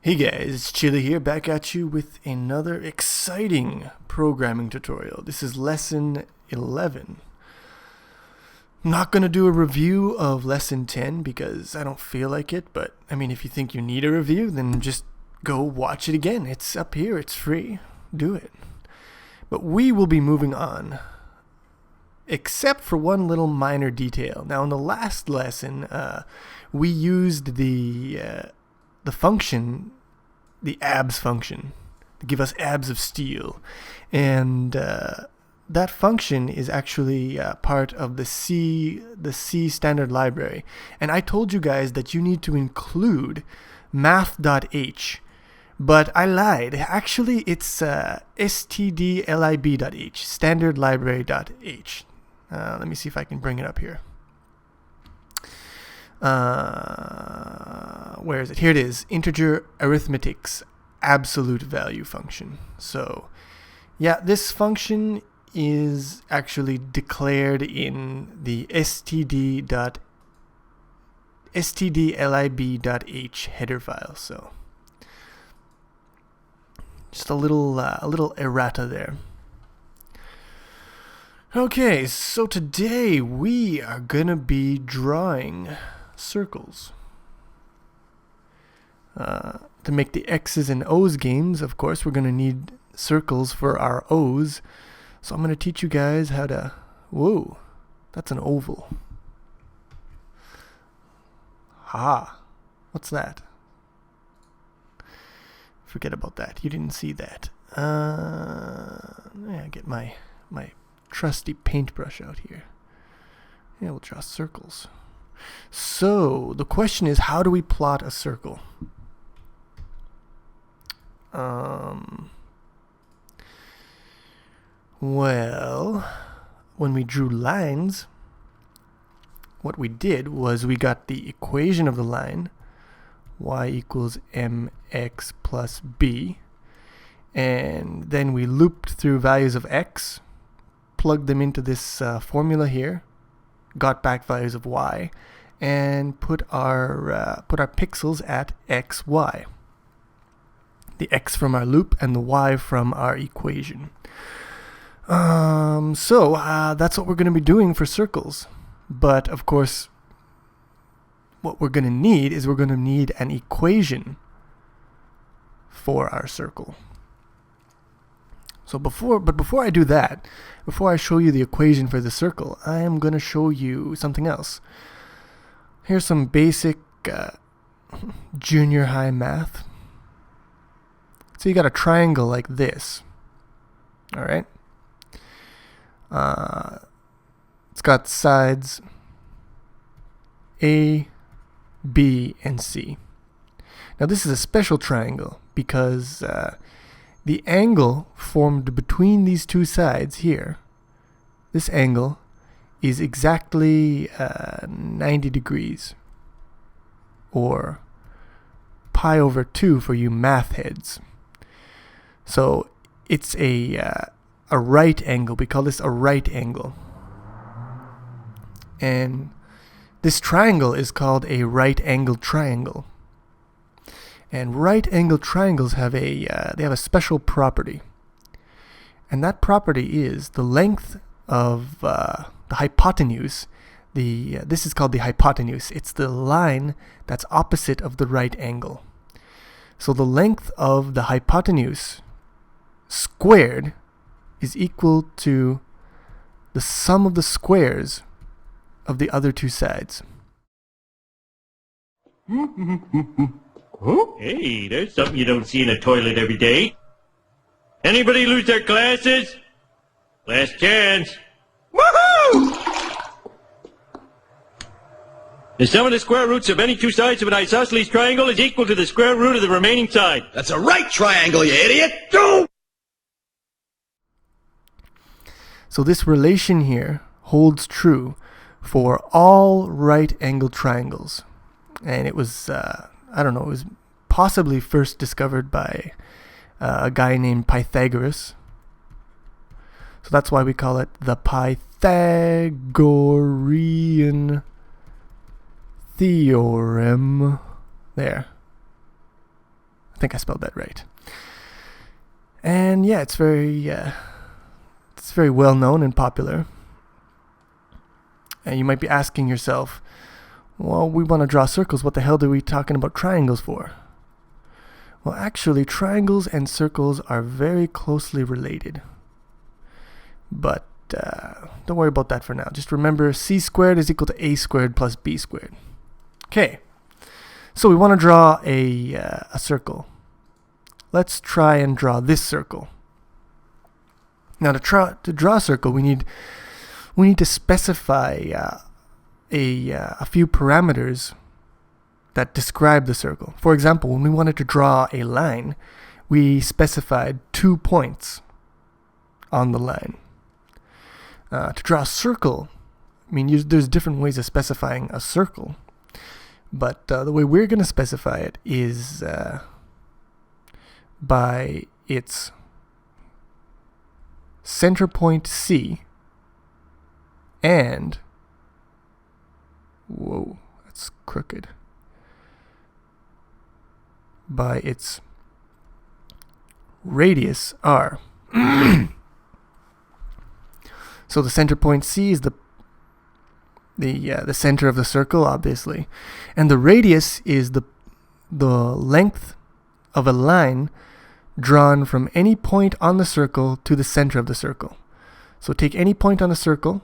Hey guys, it's Chili here, back at you with another exciting programming tutorial. This is lesson 11. I'm not going to do a review of lesson 10 because I don't feel like it, but I mean, if you think you need a review, then just go watch it again. It's up here, it's free. Do it. But we will be moving on, except for one little minor detail. Now, in the last lesson, we used the function, the abs function, to give us abs of steel. And that function is actually part of the C standard library. And I told you guys that you need to include math.h. But I lied. Actually, it's stdlib.h, standard library.h. Let me see if I can bring it up here. Where is it? Here it is. Integer arithmetic's absolute value function. So, yeah, this function is actually declared in the stdlib.h header file. So, just a little errata there. Okay, so today we are gonna be drawing circles. To make the X's and O's games, of course, we're going to need circles for our O's. So I'm going to teach you guys how to... Whoa, that's an oval. Ha, what's that? Forget about that. You didn't see that. Yeah, get my trusty paintbrush out here. Yeah, we'll draw circles. So, the question is, how do we plot a circle? Well, when we drew lines, what we did was we got the equation of the line, y equals mx plus b, and then we looped through values of x, plugged them into this formula here, got back values of y, and put our pixels at x, y. The x from our loop and the y from our equation. So that's what we're going to be doing for circles. But of course, what we're going to need is we're going to need an equation for our circle. So before I do that, before I show you the equation for the circle, I am going to show you something else. Here's some basic junior high math. So you got a triangle like this. All right. It's got sides A, B, and C. Now this is a special triangle because the angle formed between these two sides here, this angle is exactly 90 degrees, or pi over 2 for you math heads. So it's a right angle. We call this a right angle. And this triangle is called a right angled triangle. And right angled triangles have they have a special property. And that property is the length of the hypotenuse. This is called the hypotenuse. It's the line that's opposite of the right angle. So the length of the hypotenuse squared is equal to the sum of the squares of the other two sides. Hey, there's something you don't see in a toilet every day. Anybody lose their glasses? Last chance. Woohoo! The sum of the square roots of any two sides of an isosceles triangle is equal to the square root of the remaining side. That's a right triangle, you idiot! Go! So this relation here holds true for all right-angled triangles. And it was, I don't know, it was possibly first discovered by a guy named Pythagoras. So that's why we call it the Pythagorean theorem. There. think I spelled that right. And yeah, it's very well known and popular. And you might be asking yourself, well, we want to draw circles. What the hell are we talking about triangles for? Well, actually, triangles and circles are very closely related. But don't worry about that for now. Just remember c squared is equal to a squared plus b squared. Okay, so we want to draw a circle. Let's try and draw this circle. Now, to draw a circle, we need to specify a few parameters that describe the circle. For example, when we wanted to draw a line, we specified 2 points on the line. To draw a circle, I mean, there's different ways of specifying a circle, but the way we're going to specify it is by its center point C and, whoa, that's crooked, by its radius R. So the center point C is the center of the circle, obviously, and the radius is the length of a line drawn from any point on the circle to the center of the circle. So take any point on the circle,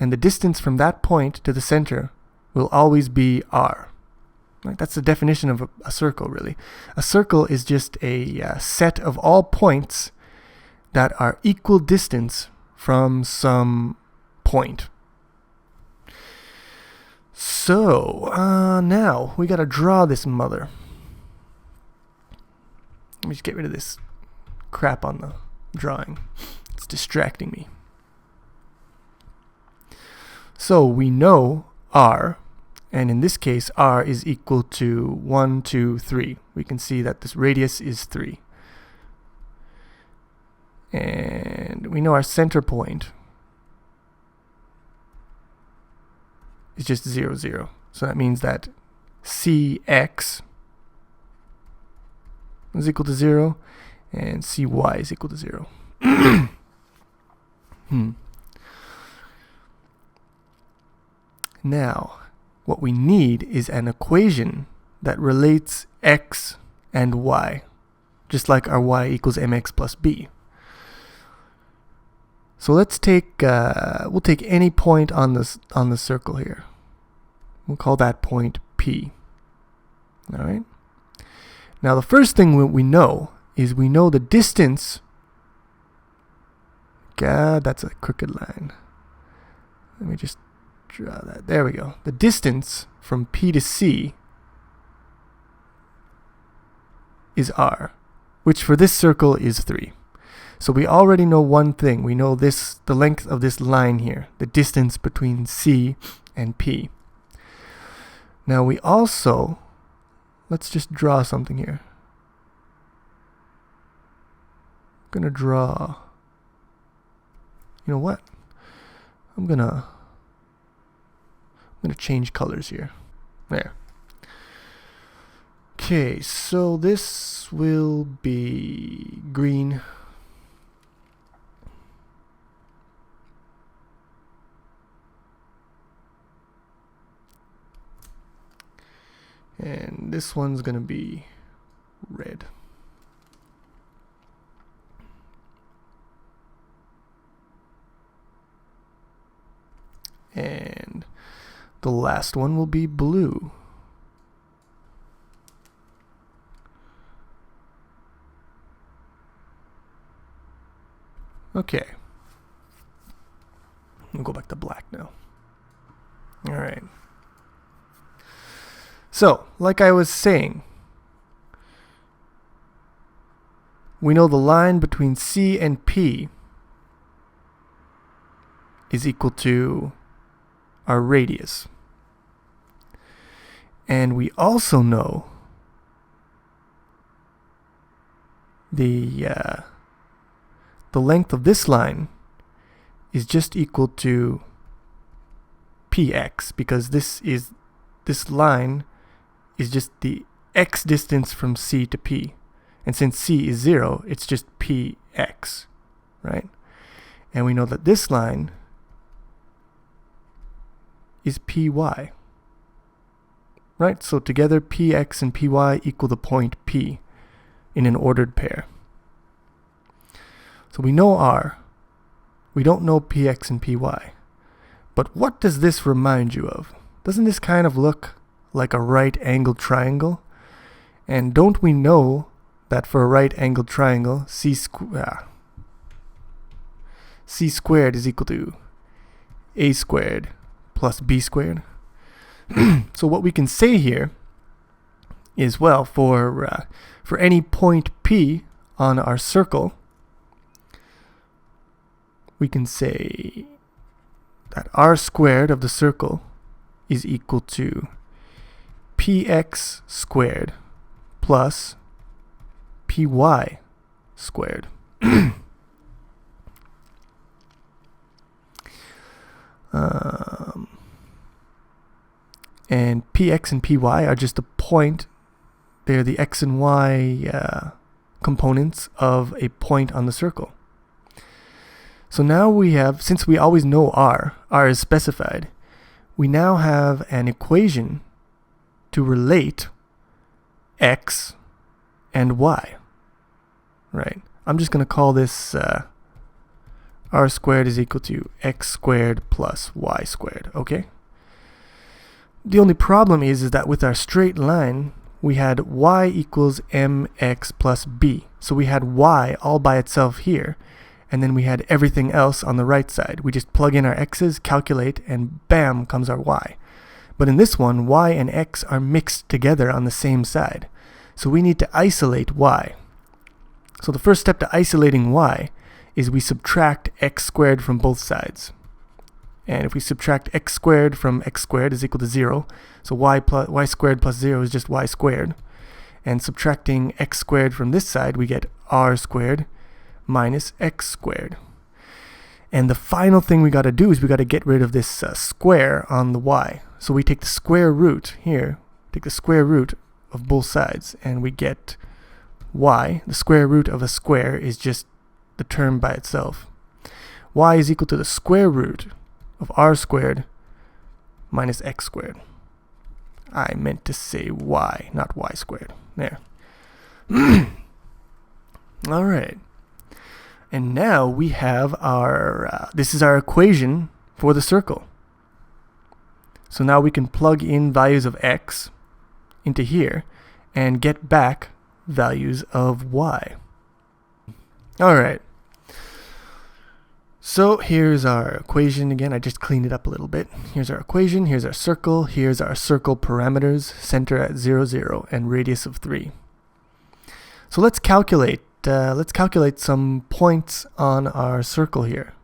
and the distance from that point to the center will always be R. Right? That's the definition of a circle, really. A circle is just a set of all points that are equal distance from some point. So, now we gotta draw this mother. Let me just get rid of this crap on the drawing. It's distracting me. So we know R, and in this case R is equal to 1, 2, 3. We can see that this radius is 3. And we know our center point is just 0, 0. So that means that Cx is equal to 0 and Cy is equal to 0. Now, what we need is an equation that relates x and y, just like our y equals mx plus b. So let's take we'll take any point on the circle here. We'll call that point P. All right. Now the first thing we know is we know the distance. God, that's a crooked line. Let me just draw that. There we go. The distance from P to C is R, which for this circle is 3. So we already know one thing. We know the length of this line here, the distance between C and P. Now we also, let's just draw something here. I'm gonna draw, you know what? I'm gonna change colors here. There. Okay, so this will be green. And this one's gonna be red. And the last one will be blue. Okay. We'll go back to black now. All right. So, like I was saying, we know the line between C and P is equal to our radius. And we also know the length of this line is just equal to px, because this line is just the x distance from C to P. And since C is 0, it's just Px, right? And we know that this line is Py, right? So together Px and Py equal the point P in an ordered pair. So we know R. We don't know Px and Py. But what does this remind you of? Doesn't this kind of look like a right-angled triangle? And don't we know that for a right-angled triangle, C squared is equal to A squared plus B squared? So what we can say here is, well, for any point P on our circle, we can say that R squared of the circle is equal to Px squared plus Py squared. And Px and Py are just a point. They're the x and y components of a point on the circle. So now we have, since we always know R is specified, we now have an equation to relate x and y, right? I'm just going to call this R squared is equal to x squared plus y squared, okay? The only problem is that with our straight line, we had y equals mx plus b. So we had y all by itself here, and then we had everything else on the right side. We just plug in our x's, calculate, and bam comes our y. But in this one, y and x are mixed together on the same side. So we need to isolate y. So the first step to isolating y is we subtract x squared from both sides. And if we subtract x squared from x squared is equal to 0, so y squared plus 0 is just y squared. And subtracting x squared from this side, we get r squared minus x squared. And the final thing we got to do is we got to get rid of this square on the y. So we take the square root here, take the square root of both sides, and we get y. The square root of a square is just the term by itself. Y is equal to the square root of r squared minus x squared. I meant to say y, not y squared. There. All right. And now we have our, this is our equation for the circle. So now we can plug in values of x into here and get back values of y. All right. So here's our equation again. I just cleaned it up a little bit. Here's our equation. Here's our circle. Here's our circle parameters. Center at 0, 0, and radius of 3. So let's calculate some points on our circle here.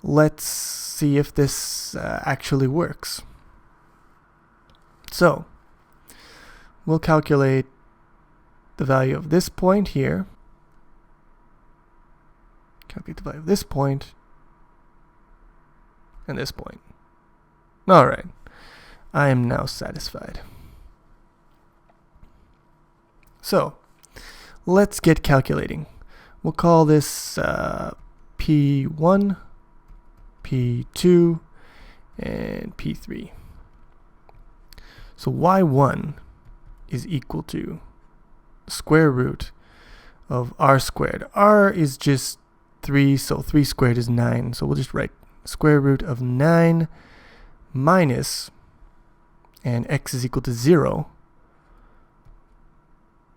Let's see if this actually works. So we'll calculate the value of this point here. Calculate the value of this point and this point. All right. I am now satisfied. So let's get calculating. We'll call this P1, P2, and P3. So y1 is equal to the square root of r squared. R is just 3, so 3 squared is 9. So we'll just write square root of 9 minus, and x is equal to 0.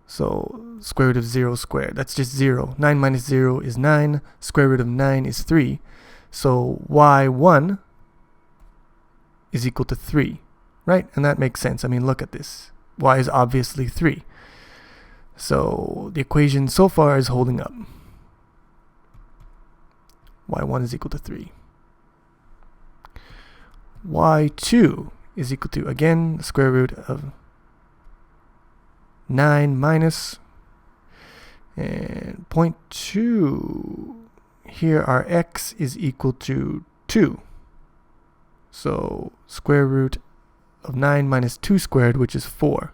So square root of 0 squared, that's just 0. 9 minus 0 is 9. Square root of 9 is 3. So y1 is equal to 3, right? And that makes sense. I mean, look at this. Y is obviously 3. So the equation so far is holding up. Y1 is equal to 3. Y2 is equal to, again, the square root of 9 minus, and 0.2. Here our x is equal to 2. So square root of 9 minus 2 squared, which is 4.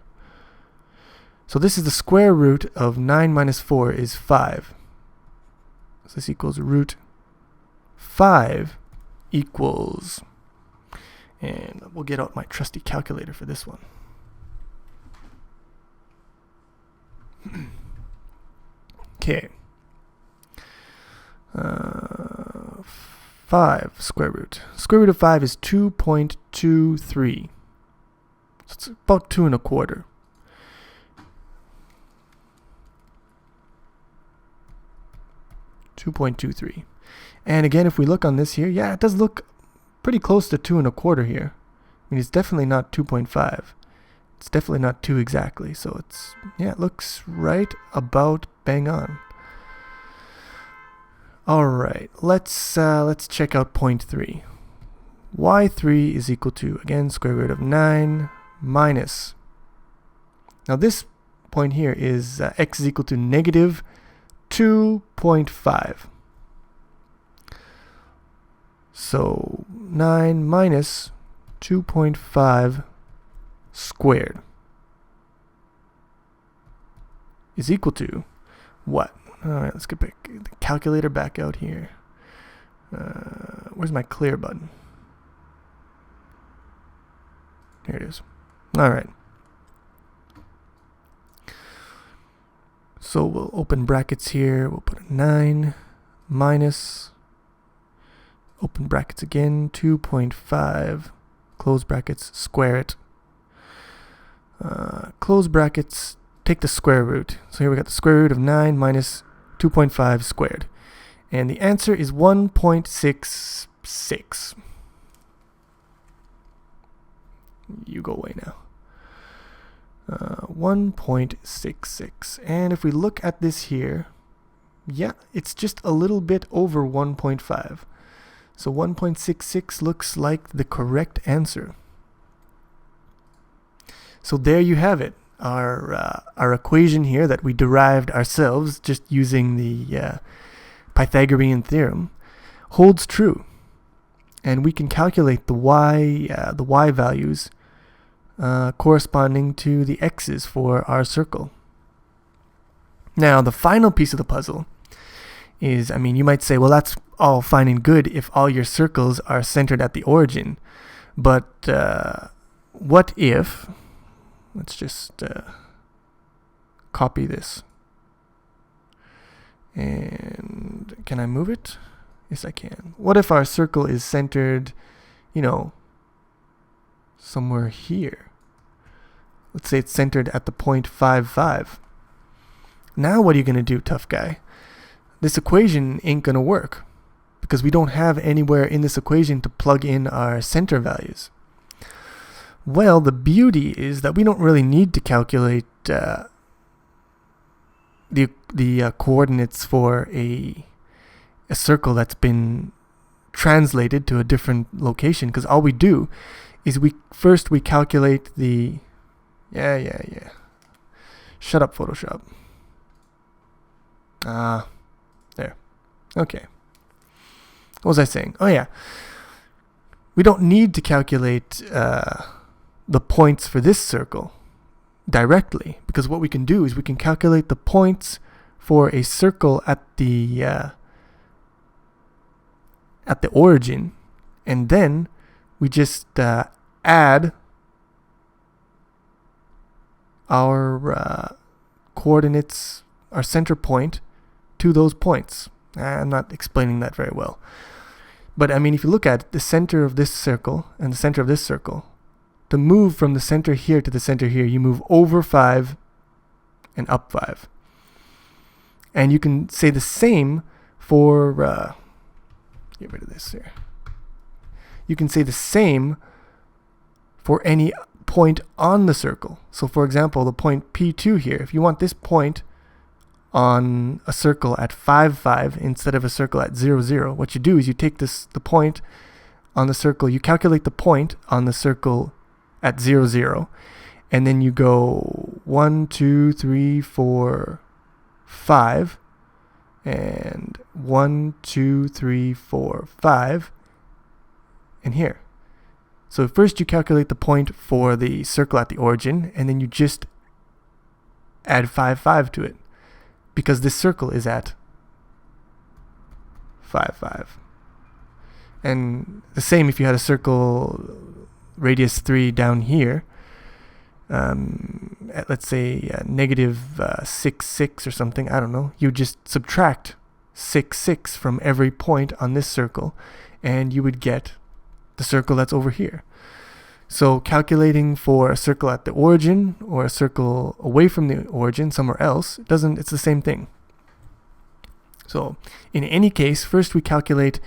So this is the square root of 9 minus 4 is 5. So this equals root 5 equals, and we'll get out my trusty calculator for this one. Okay. 5 square root. Square root of 5 is 2.23. So it's about 2 1/4. .23. And again, if we look on this here, yeah, it does look pretty close to 2 1/4 here. I mean, it's definitely not 2.5. It's definitely not 2 exactly. So it's, yeah, it looks right about bang on. All right, let's check out point 3. y3 is equal to, again, square root of 9 minus. Now this point here is x is equal to negative 2.5. So 9 minus 2.5 squared is equal to what? All right, let's get the calculator back out here. Where's my clear button? Here it is. All right. So we'll open brackets here. We'll put a 9 minus, open brackets again, 2.5, close brackets, square it. Close brackets, take the square root. So here we got the square root of 9 minus 2.5 squared. And the answer is 1.66. You go away now. 1.66. And if we look at this here, yeah, it's just a little bit over 1.5. So 1.66 looks like the correct answer. So there you have it. Our equation here that we derived ourselves just using the Pythagorean theorem holds true. And we can calculate the y values corresponding to the x's for our circle. Now, the final piece of the puzzle is, I mean, you might say, well, that's all fine and good if all your circles are centered at the origin. But what if, let's just copy this. And can I move it? Yes, I can. What if our circle is centered, you know, somewhere here? Let's say it's centered at the point 5, 5. Now what are you going to do, tough guy? This equation ain't going to work because we don't have anywhere in this equation to plug in our center values. Well, the beauty is that we don't really need to calculate the coordinates for a circle that's been translated to a different location, because all we do is we calculate the shut up, Photoshop. There. Okay. What was I saying? Oh yeah, we don't need to calculate the points for this circle directly, because what we can do is we can calculate the points for a circle at the origin, and then we just add our coordinates, our center point, to those points. I'm not explaining that very well, but I mean, if you look at the center of this circle and the center of this circle, to move from the center here to the center here, you move over 5 and up 5. And you can say the same for, get rid of this here. You can say the same for any point on the circle. So for example, the point P2 here, if you want this point on a circle at 5, 5 instead of a circle at 0, 0, what you do is you take the point on the circle, you calculate the point on the circle at 0, 0, and then you go 1, 2, 3, 4, 5, and 1, 2, 3, 4, 5, and here. So first you calculate the point for the circle at the origin, and then you just add 5, 5 to it, because this circle is at 5, 5. And the same if you had a circle radius 3 down here, at let's say negative 6, 6 or something, I don't know, you just subtract 6, 6 from every point on this circle, and you would get the circle that's over here. So calculating for a circle at the origin or a circle away from the origin somewhere else, it's the same thing. So in any case, first we calculate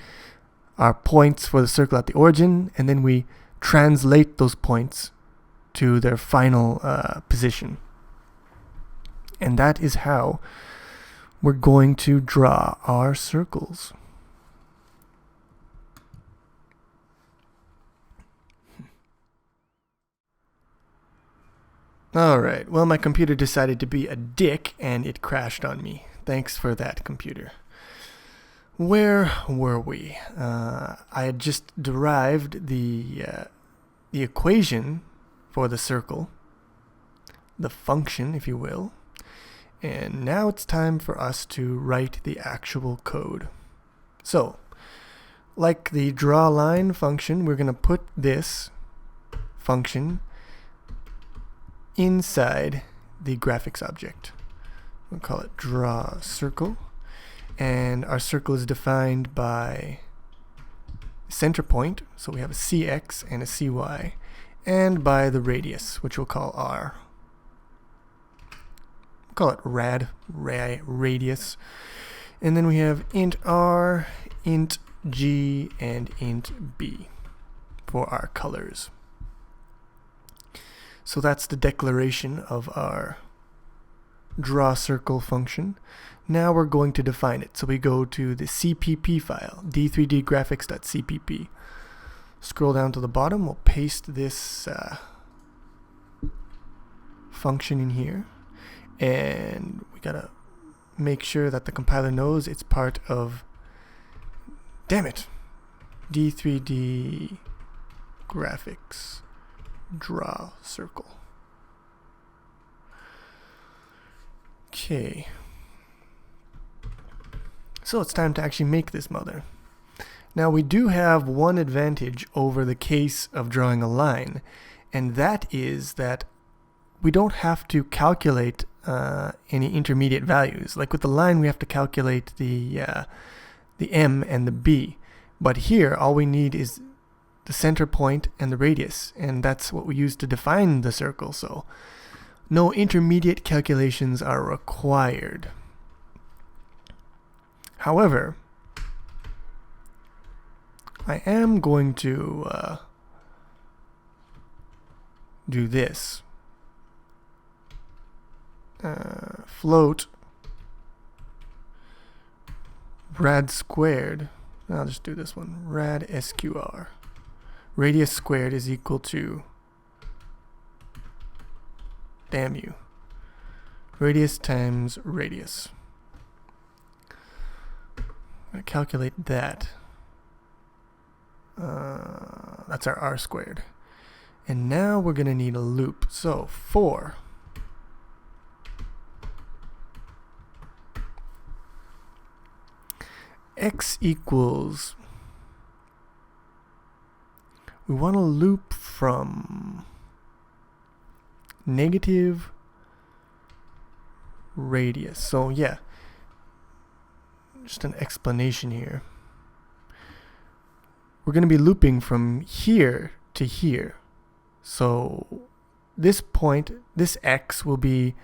our points for the circle at the origin, and then we translate those points to their final position. And that is how we're going to draw our circles. Alright, well, my computer decided to be a dick and it crashed on me. Thanks for that, computer. Where were we? I had just derived the equation for the circle, the function, if you will, and now it's time for us to write the actual code. So, like the draw line function, we're going to put this function inside the graphics object. We'll call it draw circle, and our circle is defined by center point, so we have a CX and a CY, and by the radius, which we'll call R. We'll call it radius. And then we have int R, int G, and int B for our colors. So that's the declaration of our draw circle function. Now we're going to define it. So we go to the CPP file, d3dgraphics.cpp. Scroll down to the bottom. We'll paste this function in here. And we gotta make sure that the compiler knows it's part of, damn it, d3d graphics draw circle. Okay. So it's time to actually make this mother. Now we do have one advantage over the case of drawing a line, and that is that we don't have to calculate any intermediate values. Like with the line, we have to calculate the M and the B, but here all we need is the center point and the radius, and that's what we use to define the circle. So no intermediate calculations are required. However, I am going to do this. Float rad squared. I'll just do this one. Rad SQR. Radius squared is equal to, damn you, radius times radius. I'm going to calculate that. That's our r squared. And now we're going to need a loop. So for x equals, we want to loop from negative radius. So yeah, just an explanation here. We're going to be looping from here to here. So this point, this x will be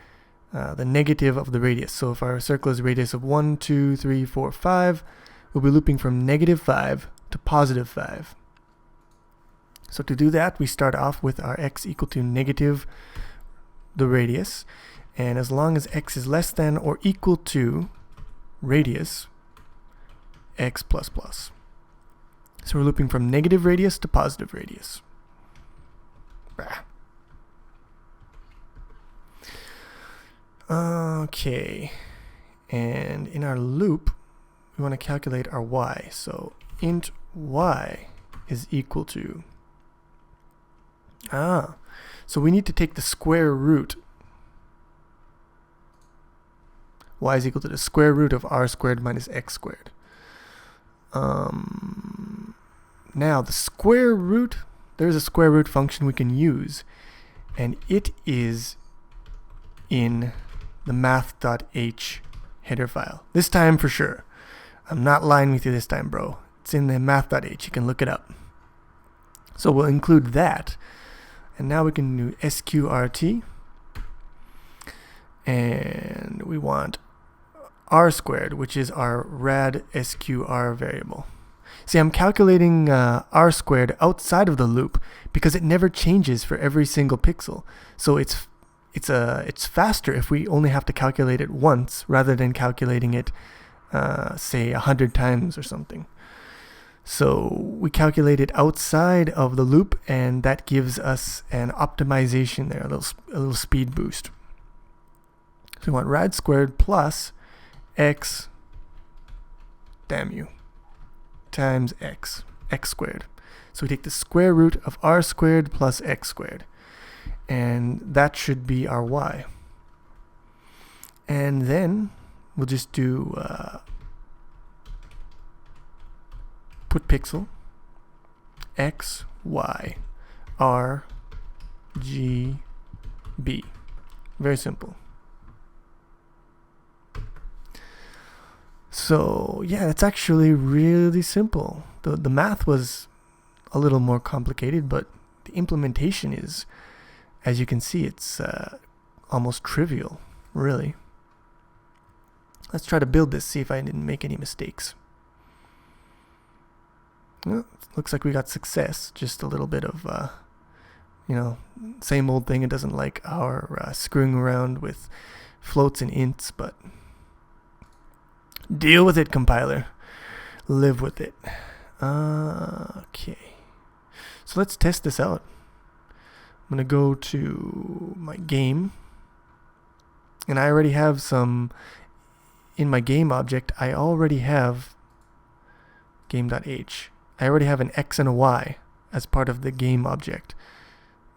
the negative of the radius. So if our circle is a radius of 1, 2, 3, 4, 5, we'll be looping from negative 5 to positive 5. So to do that, we start off with our x equal to negative the radius, and as long as x is less than or equal to radius x plus plus. So we're looping from negative radius to positive radius. Okay, and in our loop, we want to calculate our y. So int y is equal to, so we need to take the square root y is equal to the square root of r squared minus x squared. Now the square root, there's a square root function we can use, and it is in the math.h header file. This time for sure. I'm not lying with you this time, bro. It's in the math.h. You can look it up. So we'll include that. And now we can do sqrt. And we want r squared, which is our rad sqr variable. See, I'm calculating r squared outside of the loop because it never changes for every single pixel. So it's faster if we only have to calculate it once rather than calculating it, say 100 times or something. So we calculate it outside of the loop, and that gives us an optimization there, a little speed boost. So we want rad squared plus x, damn you, times x squared. So we take the square root of r squared plus x squared, and that should be our y. And then we'll just do put pixel x, y, r, g, b. Very simple. So yeah, it's actually really simple. The math was a little more complicated, but the implementation is, as you can see, it's almost trivial, really. Let's try to build this, see if I didn't make any mistakes. Well, looks like we got success. Just a little bit of, same old thing. It doesn't like our screwing around with floats and ints, but deal with it, compiler. Live with it. Okay. So let's test this out. I'm going to go to my game. And I already have some, in my game object, I already have game.h. I already have an x and a y as part of the game object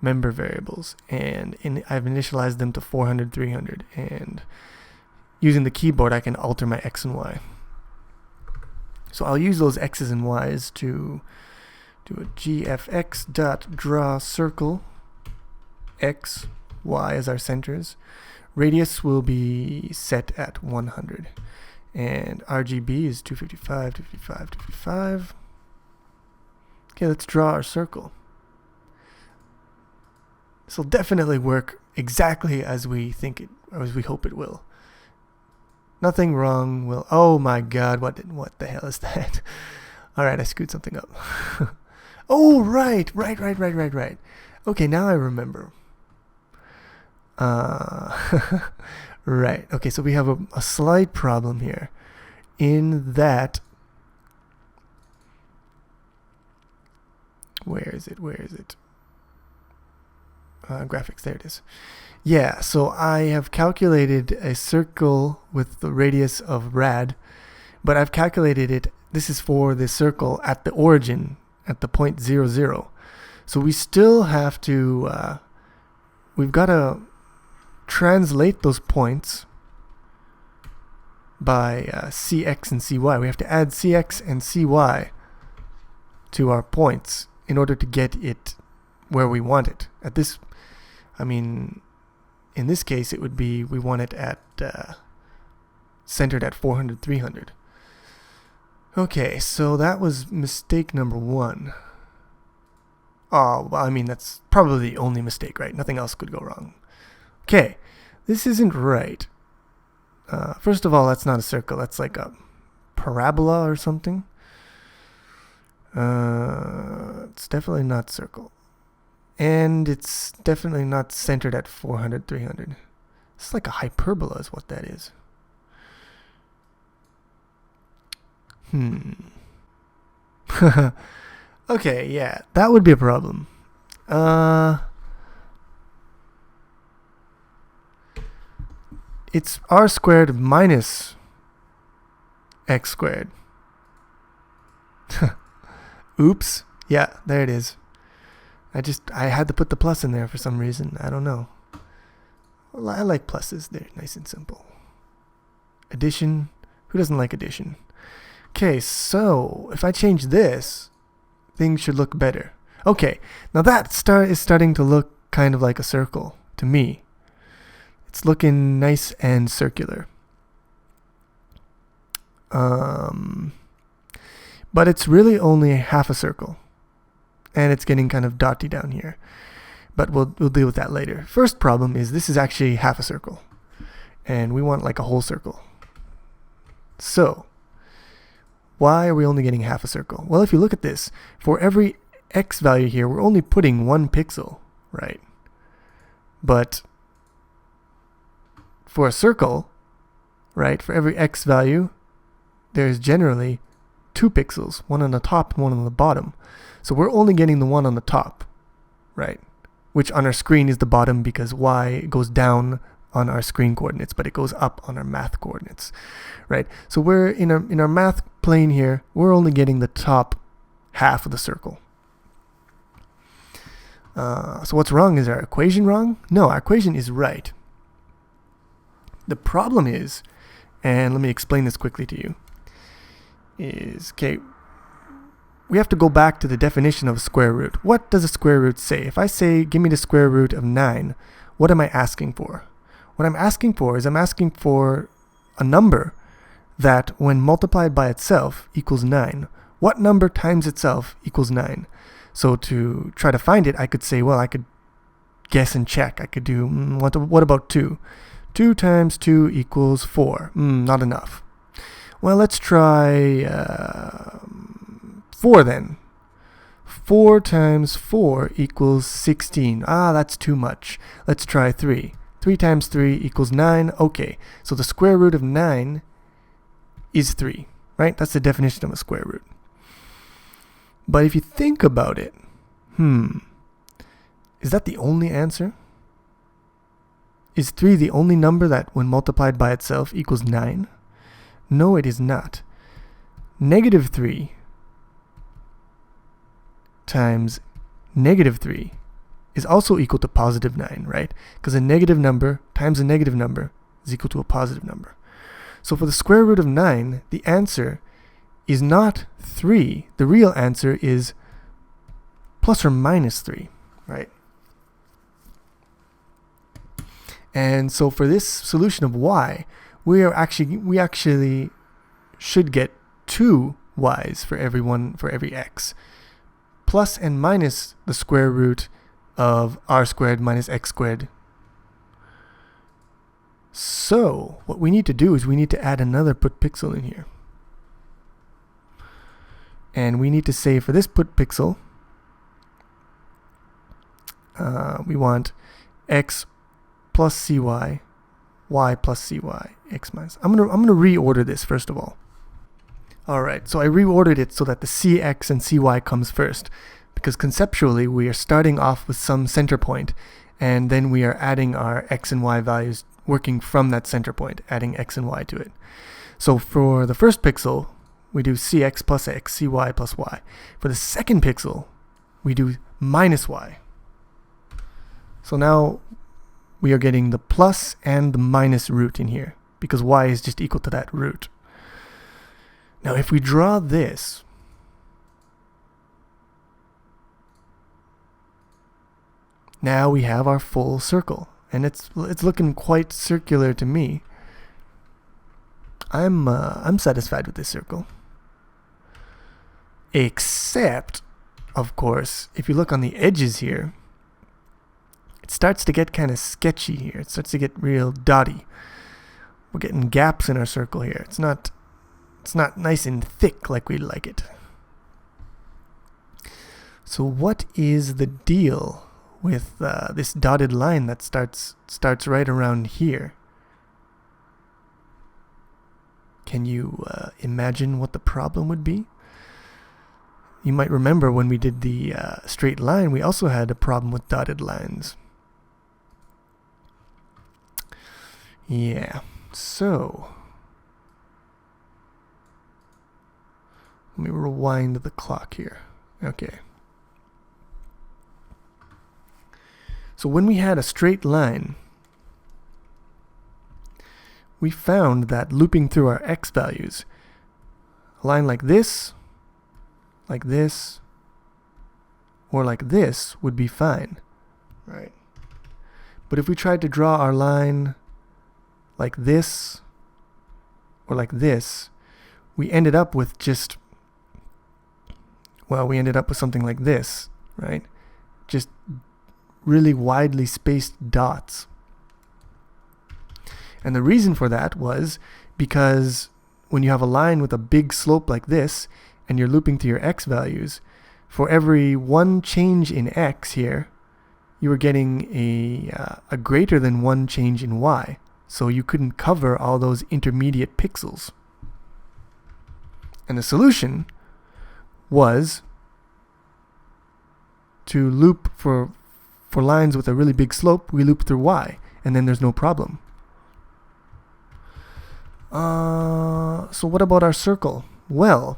member variables. And I've initialized them to 400, 300. And using the keyboard, I can alter my x and y. So I'll use those x's and y's to do a gfx.draw circle, x, y as our centers. Radius will be set at 100. And RGB is 255, 255, 255. Okay, let's draw our circle. This will definitely work exactly as we think it, or as we hope it will. Nothing wrong will. Oh my God! What the hell is that? All right, I screwed something up. Oh right. Okay, now I remember. Right. Okay, so we have a slight problem here, in that. Where is it? Graphics. There it is. Yeah, so I have calculated a circle with the radius of rad, but I've calculated it, this is for the circle at the origin, at the point 0, 0. So we still have to, we've got to translate those points by cx and cy. We have to add cx and cy to our points in order to get it where we want it. At this, in this case, it would be, we want it at centered at 400, 300. Okay, so that was mistake number 1. Oh, well, that's probably the only mistake, right? Nothing else could go wrong. Okay, this isn't right. First of all, that's not a circle. That's like a parabola or something. It's definitely not circle. And it's definitely not centered at 400, 300. It's like a hyperbola is what that is. Okay, yeah, that would be a problem. It's r squared minus x squared. Oops. Yeah, there it is. I had to put the plus in there for some reason. I don't know. Well, I like pluses. They're nice and simple. Addition. Who doesn't like addition? Okay, so if I change this, things should look better. Okay, now that is starting to look kind of like a circle to me. It's looking nice and circular. But it's really only half a circle. And it's getting kind of dotty down here. But we'll deal with that later. First problem is this is actually half a circle. And we want like a whole circle. So, why are we only getting half a circle? Well, if you look at this, for every x value here, we're only putting 1 pixel, right? But for a circle, right, for every x value, there's generally 2 pixels, one on the top and one on the bottom. So we're only getting the one on the top, right? Which on our screen is the bottom because y goes down on our screen coordinates, but it goes up on our math coordinates, right? So we're in our math plane here, we're only getting the top half of the circle. So what's wrong? Is our equation wrong? No, our equation is right. The problem is, and let me explain this quickly to you, is, okay, we have to go back to the definition of a square root. What does a square root say? If I say, give me the square root of 9, what am I asking for? What I'm asking for is I'm asking for a number that when multiplied by itself equals 9. What number times itself equals 9? So to try to find it, I could say, well, I could guess and check. I could do, what about 2? 2 times 2 equals 4. Not enough. Well, let's try 4 then. 4 times 4 equals 16. That's too much. Let's try 3. 3 times 3 equals 9. Okay, so the square root of 9 is 3, right? That's the definition of a square root. But if you think about it, is that the only answer? Is 3 the only number that when multiplied by itself equals 9? No, it is not. Negative 3 times negative 3 is also equal to positive 9, right? Because a negative number times a negative number is equal to a positive number. So for the square root of 9, the answer is not 3. The real answer is plus or minus 3, right? And so for this solution of y, we actually should get 2 y's for every x, plus and minus the square root of r squared minus x squared. So what we need to do is we need to add another put pixel in here. And we need to say for this put pixel, we want x plus cy, y plus cy, x minus. I'm gonna reorder this first of all. Alright, so I reordered it so that the cx and cy comes first, because conceptually we are starting off with some center point, and then we are adding our x and y values working from that center point, adding x and y to it. So for the first pixel, we do cx plus x, cy plus y. For the second pixel, we do minus y. So now we are getting the plus and the minus root in here, because y is just equal to that root. Now if we draw this, now we have our full circle, and it's looking quite circular to me. I'm satisfied with this circle. Except, of course, if you look on the edges here, it starts to get kind of sketchy here. It starts to get real dotty. We're getting gaps in our circle here. It's not nice and thick like we'd like it. So what is the deal with this dotted line that starts right around here? Can you imagine what the problem would be? You might remember when we did the straight line, we also had a problem with dotted lines. Yeah, so let me rewind the clock here. Okay. So when we had a straight line, we found that looping through our x values, a line like this, or like this would be fine, right? But if we tried to draw our line like this or like this, we ended up with just, well, we ended up with something like this, right? Just really widely spaced dots. And the reason for that was because when you have a line with a big slope like this and you're looping to your x values, for every one change in x here, you were getting a greater than one change in y. So you couldn't cover all those intermediate pixels. And the solution was to loop for lines with a really big slope, we loop through y, and then there's no problem. So what about our circle? Well,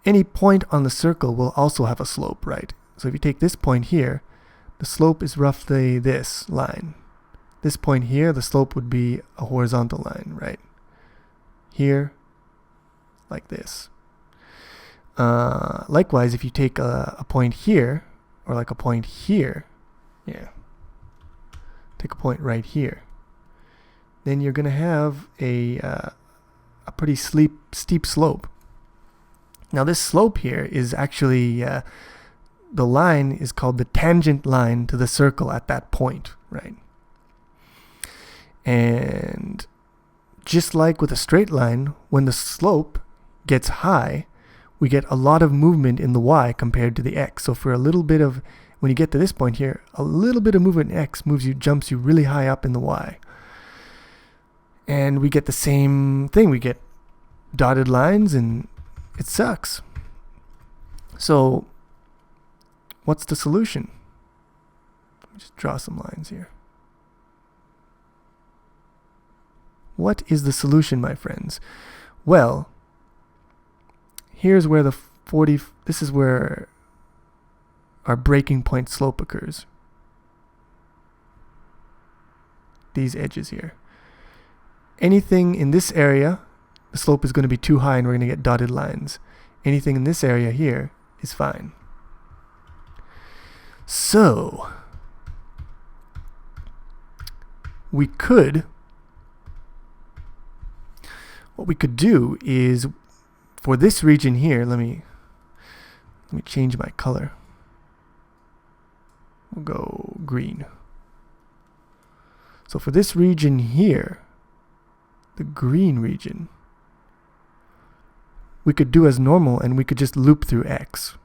any point on the circle will also have a slope, right? So if you take this point here, the slope is roughly this line. This point here, the slope would be a horizontal line, right? Here, like this. Likewise, if you take a point here, or like a point here, yeah, take a point right here, then you're going to have a pretty steep slope. Now this slope here is actually, the line is called the tangent line to the circle at that point, right? And just like with a straight line, when the slope gets high, we get a lot of movement in the y compared to the x. So for a little bit of, when you get to this point here, a little bit of movement in x jumps you really high up in the y. And we get the same thing. We get dotted lines and it sucks. So what's the solution? Let me just draw some lines here. What is the solution, my friends? Well, here's where this is where our breaking point slope occurs. These edges here. Anything in this area, the slope is going to be too high and we're going to get dotted lines. Anything in this area here is fine. So, what we could do is, for this region here, let me change my color. We'll go green. So for this region here, the green region, we could do as normal and we could just loop through x.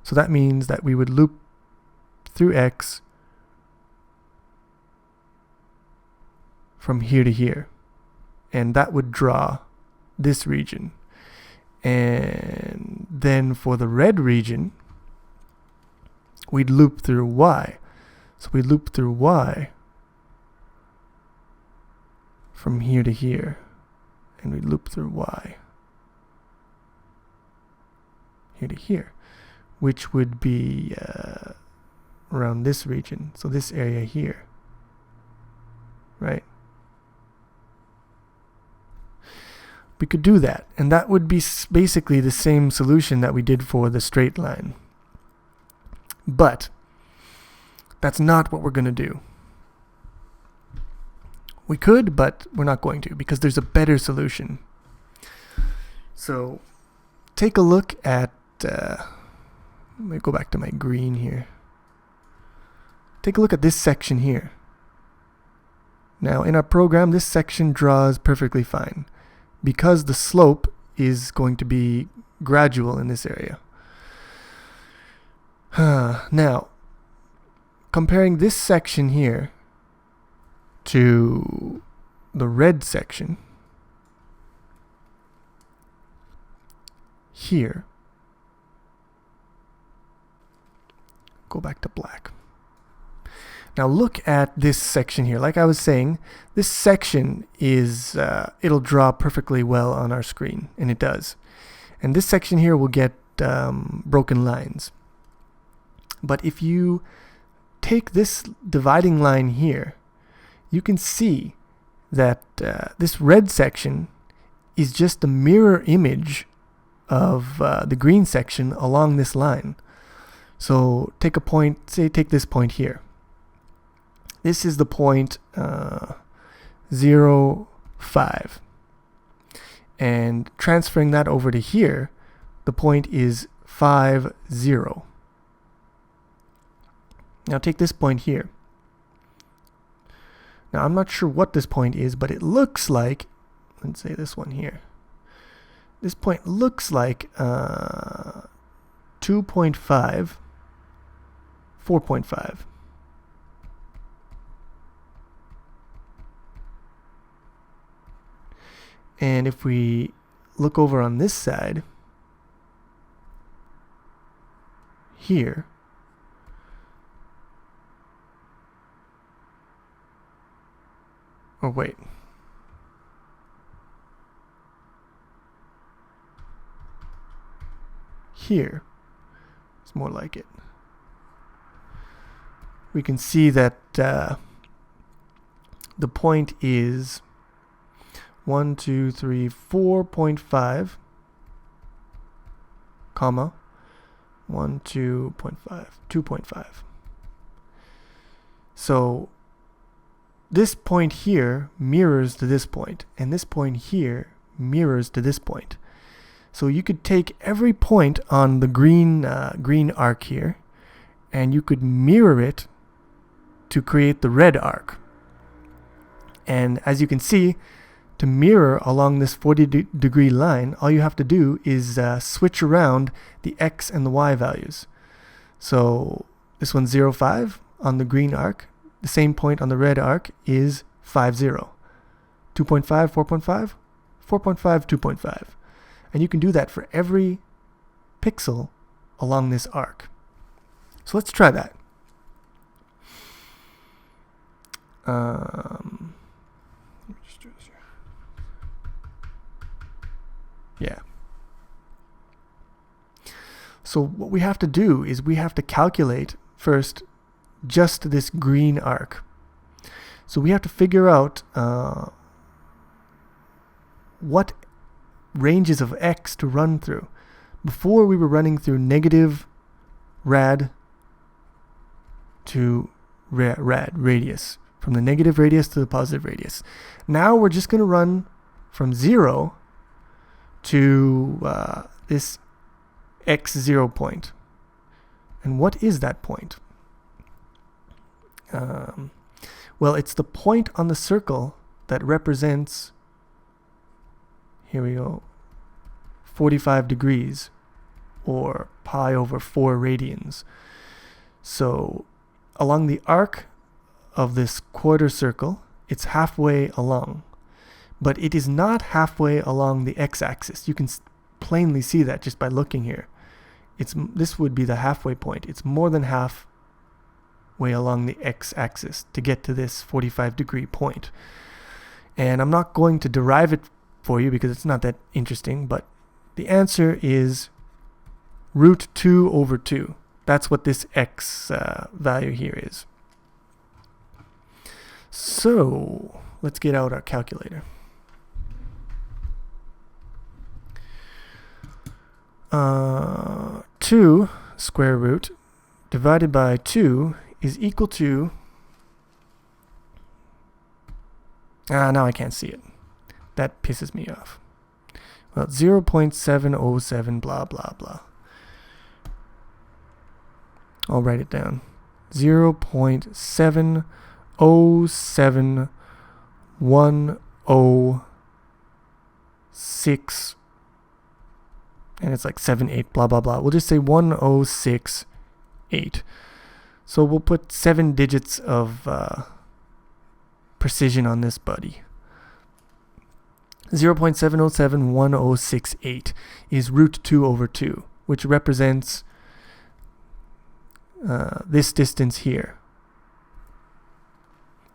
So that means that we would loop through x from here to here, and that would draw this region. And then for the red region, we'd loop through y. So we loop through y from here to here, and we loop through y here to here, which would be around this region, so this area here, right? We could do that, and that would be basically the same solution that we did for the straight line. But that's not what we're going to do. We could, but we're not going to, because there's a better solution. So take a look at, let me go back to my green here. Take a look at this section here. Now in our program, this section draws perfectly fine, because the slope is going to be gradual in this area. Now, comparing this section here to the red section here, go back to black. Now look at this section here. Like I was saying, this section is, it'll draw perfectly well on our screen, and it does. And this section here will get broken lines. But if you take this dividing line here, you can see that this red section is just a mirror image of the green section along this line. So take a point, say take this point here. This is the point 0, 5. And transferring that over to here, the point is 5, 0. Now take this point here. Now I'm not sure what this point is, but it looks like, let's say this one here. This point looks like 2.5, 4.5. And if we look over on this side, here, oh wait, here, it's more like it. We can see that the point is 1, 2, 3, 4.5, comma, 1, 2.5, 2.5. So this point here mirrors to this point, and this point here mirrors to this point. So you could take every point on the green arc here, and you could mirror it to create the red arc. And as you can see, to mirror along this 40-degree line, all you have to do is switch around the x and the y values. So this one's 0, 5 on the green arc. The same point on the red arc is 5, 0. 2.5, 4.5, 4.5, 2.5. And you can do that for every pixel along this arc. So let's try that. Yeah. So what we have to do is we have to calculate first just this green arc. So we have to figure out what ranges of x to run through. Before we were running through negative rad to rad radius, from the negative radius to the positive radius. Now we're just going to run from 0 to this x0 point. And what is that point? Well, it's the point on the circle that represents, here we go, 45 degrees, or pi over 4 radians. So along the arc of this quarter circle, it's halfway along. But it is not halfway along the x-axis. You can plainly see that just by looking here. This would be the halfway point. It's more than halfway along the x-axis to get to this 45-degree point. And I'm not going to derive it for you because it's not that interesting, but the answer is root 2 over 2. That's what this x value here is. So let's get out our calculator. 2 square root divided by 2 is equal to, now I can't see it. That pisses me off. Well, 0.707 blah blah blah. I'll write it down. 0.7071068, and it's like 78 blah blah blah. We'll just say 1068. So we'll put 7 digits of precision on this buddy. 0.7071068 is root 2 over 2, which represents this distance here.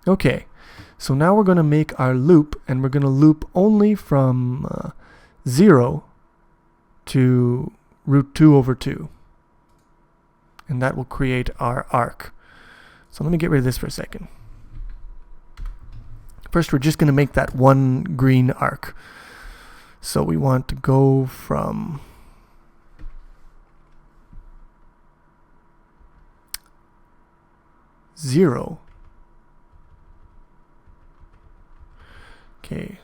Okay, so now we're going to make our loop, and we're going to loop only from 0 to root 2 over 2. And that will create our arc. So let me get rid of this for a second. First, we're just going to make that one green arc. So we want to go from 0. Okay.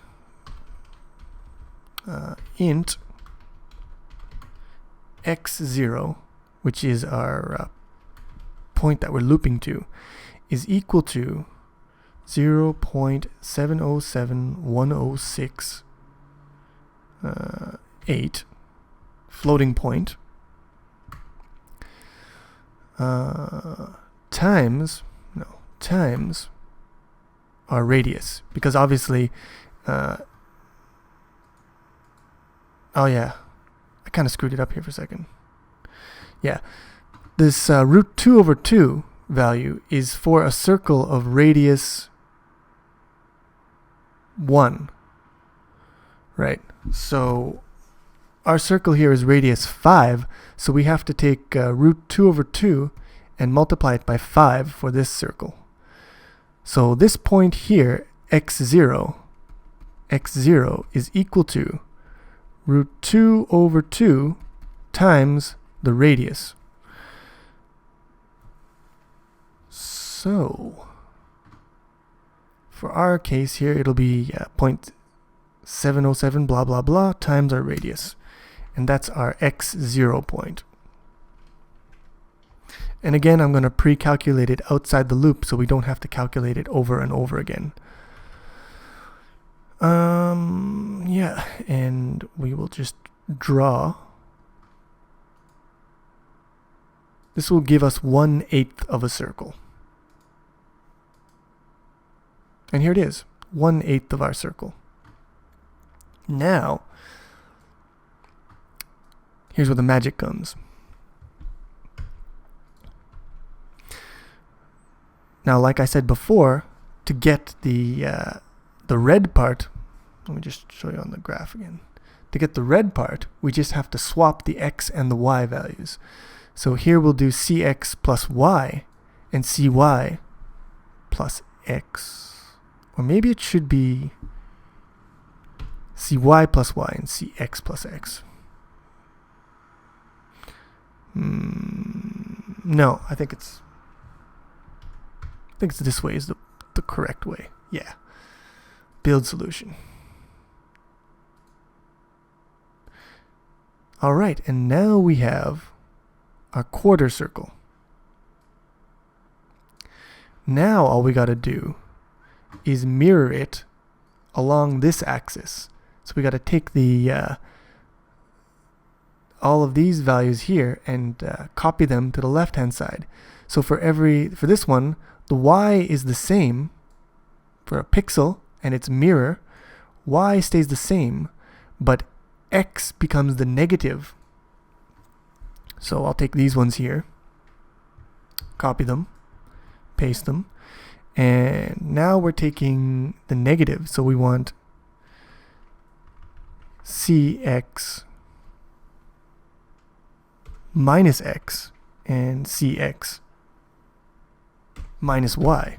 Int x0, which is our point that we're looping to, is equal to 0.7071068 floating point times our radius, because obviously oh yeah, I kind of screwed it up here for a second. Yeah, this root 2 over 2 value is for a circle of radius 1, right? So our circle here is radius 5, so we have to take root 2 over 2 and multiply it by 5 for this circle. So this point here, x0 is equal to root 2 over 2 times the radius. So for our case here, it'll be 0.707 blah blah blah times our radius, and that's our x0 point. And again, I'm going to pre-calculate it outside the loop so we don't have to calculate it over and over again. Yeah, and we will just draw. This will give us 1/8 of a circle. And here it is, 1/8 of our circle. Now, here's where the magic comes. Now, like I said before, to get the red part, let me just show you on the graph again. To get the red part, we just have to swap the x and the y values. So here we'll do cx plus y and cy plus x. Or maybe it should be cy plus y and cx plus x. No, I think it's this way is the correct way. Yeah. Build solution. All right, and now we have our quarter circle. Now all we got to do is mirror it along this axis. So we got to take the all of these values here and copy them to the left hand side. So for this one, the y is the same for a pixel and its mirror. Y stays the same, but x becomes the negative. So I'll take these ones here, copy them, paste them, and now we're taking the negative. So we want cx minus x and cx minus y,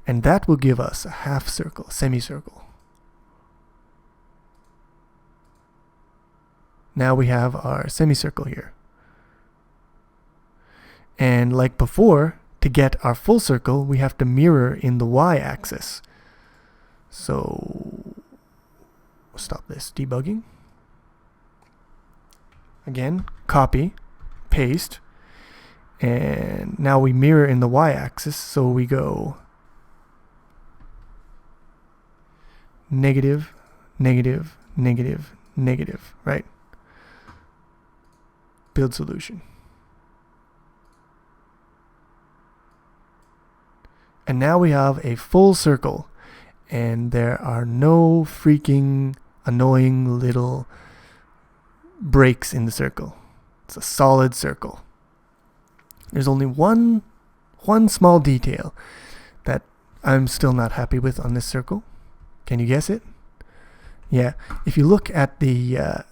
and that will give us a half circle, semicircle. Now we have our semicircle here. And like before, to get our full circle, we have to mirror in the y-axis. So stop this, debugging. Again, copy, paste, and now we mirror in the y-axis, so we go negative, negative, negative, negative, right? Build solution. And now we have a full circle, and there are no freaking annoying little breaks in the circle. It's a solid circle. There's only one small detail that I'm still not happy with on this circle. Can you guess it? Yeah, if you look at the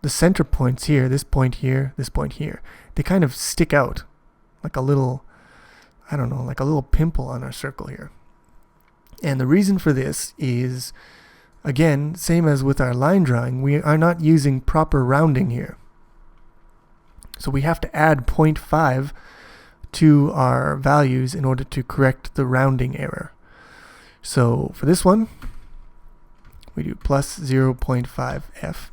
center points here, this point here, this point here, they kind of stick out like a little, I don't know, like a little pimple on our circle here. And the reason for this is, again, same as with our line drawing, we are not using proper rounding here. So we have to add 0.5 to our values in order to correct the rounding error. So for this one, we do plus 0.5f.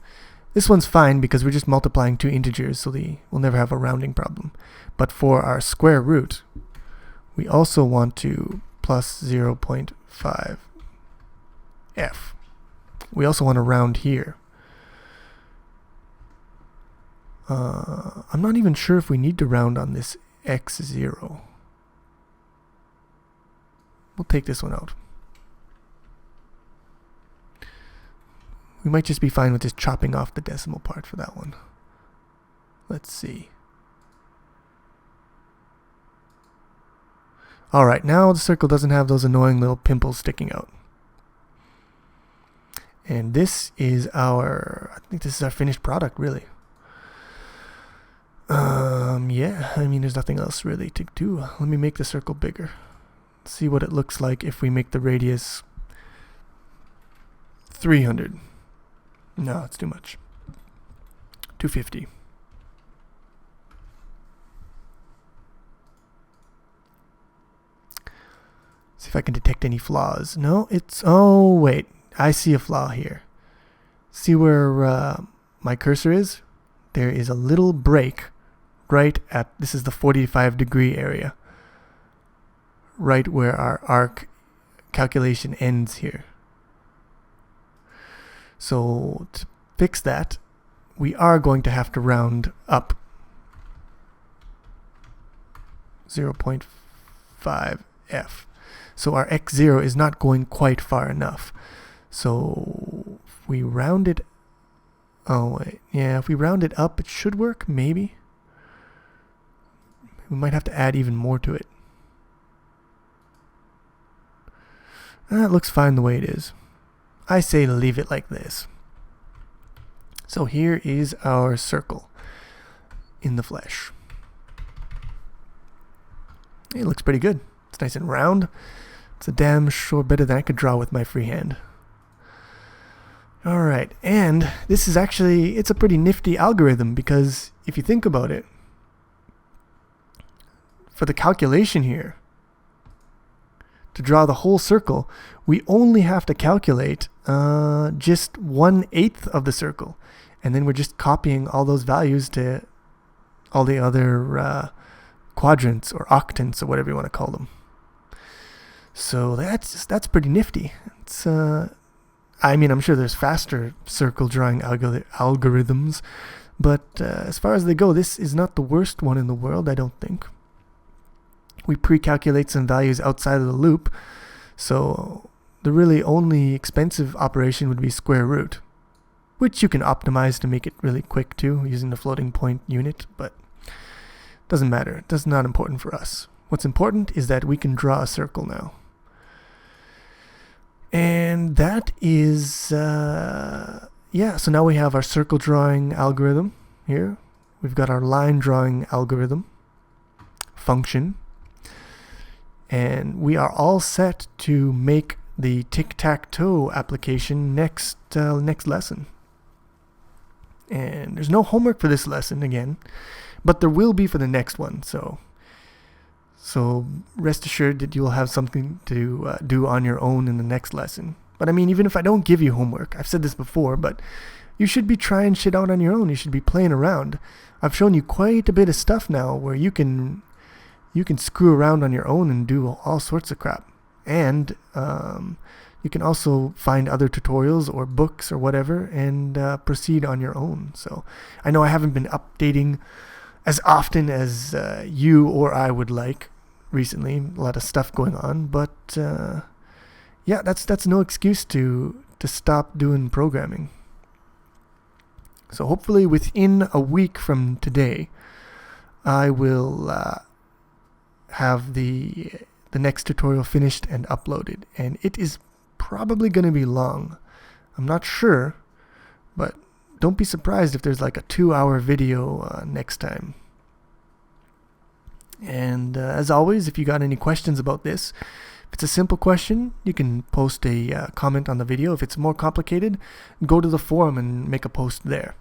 This one's fine because we're just multiplying two integers, so we'll never have a rounding problem. But for our square root, we also want to plus 0.5f. We also want to round here. I'm not even sure if we need to round on this x0. We'll take this one out. We might just be fine with just chopping off the decimal part for that one. Let's see. Alright, now the circle doesn't have those annoying little pimples sticking out. And this is I think this is our finished product, really. Yeah, I mean, there's nothing else really to do. Let me make the circle bigger. See what it looks like if we make the radius 300. No, it's too much. 250. See if I can detect any flaws. No, oh wait, I see a flaw here. See where my cursor is? There is a little break right at, this is the 45-degree area, right where our arc calculation ends here. So to fix that, we are going to have to round up 0.5f. So our x0 is not going quite far enough. So if we round it, oh wait, yeah, if we round it up, it should work, maybe. We might have to add even more to it. That looks fine the way it is. I say leave it like this. So here is our circle in the flesh. It looks pretty good. It's nice and round. It's a damn sure better than I could draw with my free hand. Alright, and this is actually, it's a pretty nifty algorithm because if you think about it, for the calculation here, to draw the whole circle, we only have to calculate just 1/8 of the circle. And then we're just copying all those values to all the other quadrants or octants or whatever you want to call them. So that's pretty nifty. It's I mean, I'm sure there's faster circle drawing algorithms, but as far as they go, this is not the worst one in the world, I don't think. We pre-calculate some values outside of the loop, so the really only expensive operation would be square root, which you can optimize to make it really quick too, using the floating point unit, but doesn't matter. That's not important for us. What's important is that we can draw a circle now. And that is, yeah, so now we have our circle drawing algorithm here. We've got our line drawing algorithm function. And we are all set to make the tic-tac-toe application next lesson. And there's no homework for this lesson again, but there will be for the next one. So rest assured that you'll have something to do on your own in the next lesson. But I mean, even if I don't give you homework, I've said this before, but you should be trying shit out on your own. You should be playing around. I've shown you quite a bit of stuff now where you can screw around on your own and do all sorts of crap. And you can also find other tutorials or books or whatever and proceed on your own. So I know I haven't been updating as often as you or I would like recently. A lot of stuff going on, but yeah, that's no excuse to stop doing programming. So hopefully within a week from today, I will have the next tutorial finished and uploaded, and it is probably going to be long. I'm not sure, but don't be surprised if there's like a 2-hour video next time. And as always, if you got any questions about this, if it's a simple question, you can post a comment on the video. If it's more complicated, go to the forum and make a post there.